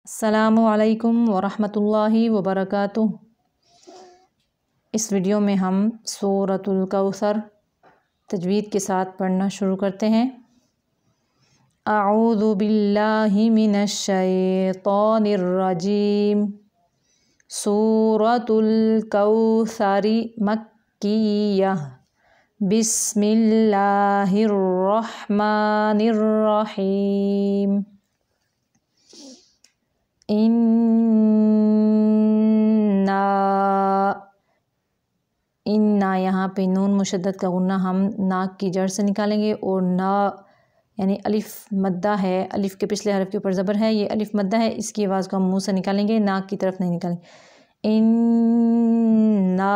अस्सलामु अलैकुम वरहमतुल्लाहि वबरकातुह। इस वीडियो में हम सूरतुल कौसर तजवीद के साथ पढ़ना शुरू करते हैं। अऊज़ु बिल्लाहि मिनश शैतानिर रजीम। सूरतुल कौसरी मक्किय्यह। बिस्मिल्लाहिर रहमानिर रहीम। इन्ना यहाँ पे नून मुशद्दद का गुन्ना हम नाक की जड़ से निकालेंगे और ना यानी अलिफ मद्दा है, अलिफ के पिछले हरफ के ऊपर ज़बर है, ये अलिफ मद्दा है, इसकी आवाज़ को हम मुँह से निकालेंगे, नाक की तरफ नहीं निकालेंगे। इन्ना,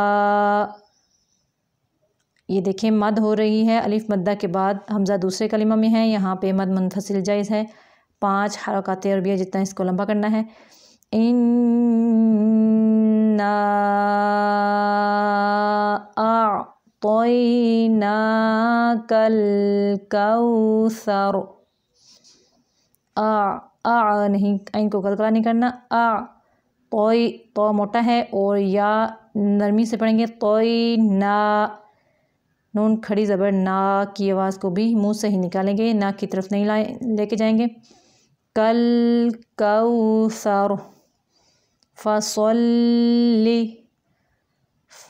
ये देखें मद हो रही है, अलिफ मद्दा के बाद हमज़ा दूसरे कलिमा में है, यहाँ पे मद मुनफसिल जायज़ है। 5 हरकत अरबिया जितना इसको लंबा करना है। इन्ना अअतैनाकल कौसर। आ नहीं, इनको कलकला नहीं करना। तोई, तो मोटा है और या नरमी से पढ़ेंगे। तोई ना, नून खड़ी ज़बर ना की आवाज़ को भी मुंह से ही निकालेंगे, नाक की तरफ नहीं लेके जाएंगे। कल कौसर फसल्ली,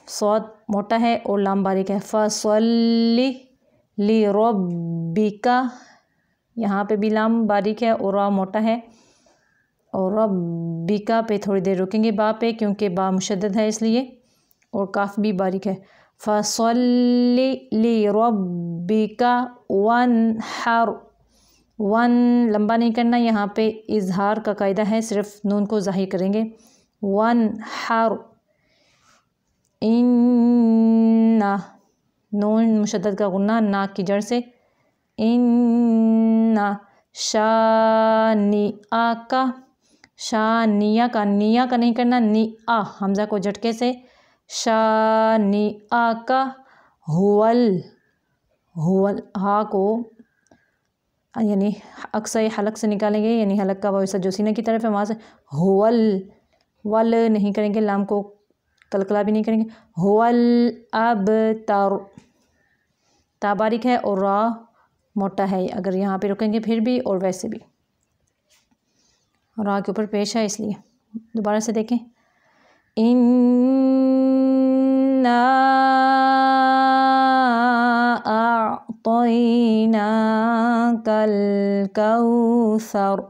सौद मोटा है और लाम बारीक है। फसल्ली ली रब्बिका, यहाँ पे भी लाम बारीक है और रा मोटा है और रब्बिका पे थोड़ी देर रुकेंगे बा पे, क्योंकि बा मुशद्दद है इसलिए, और काफ भी बारीक है। फसल्ली ली रब्बिका वनहर। वन लंबा नहीं करना, यहाँ पे इजहार का कायदा है, सिर्फ नून को ज़ाहिर करेंगे। वनहर। इन्ना, नून मुशद्दद का गुन्ना नाक की जड़ से। इन्ना शानिआ का, शानिया का, निया का नहीं करना, नी आ हमज़ा को झटके से। शानिआ का हुवल, हुवल हा को यानी अक्सर हलक से निकालेंगे, यानी हलक का वैसा जो सीने की तरफ है वहाँ से। हुवल, वल नहीं करेंगे, लाम को कलकला भी नहीं करेंगे। हुवल अब तर, ता बारीक है और रा मोटा है, अगर यहाँ पे रुकेंगे फिर भी और वैसे भी रा के ऊपर पेश है इसलिए। दोबारा से देखें। इन्ना अअतैनाकल कौसर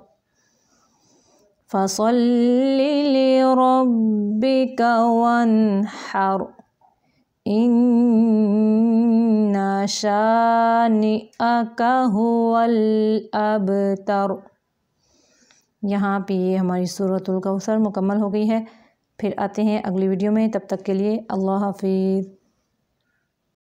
फसल्लि लिरब्बिका वनहर। इन्ना शानिअका हुवल अबतर। यहाँ पे ये हमारी सूरतुल कौसर मुकम्मल हो गई है। फिर आते हैं अगली वीडियो में, तब तक के लिए अल्लाह हाफिज़।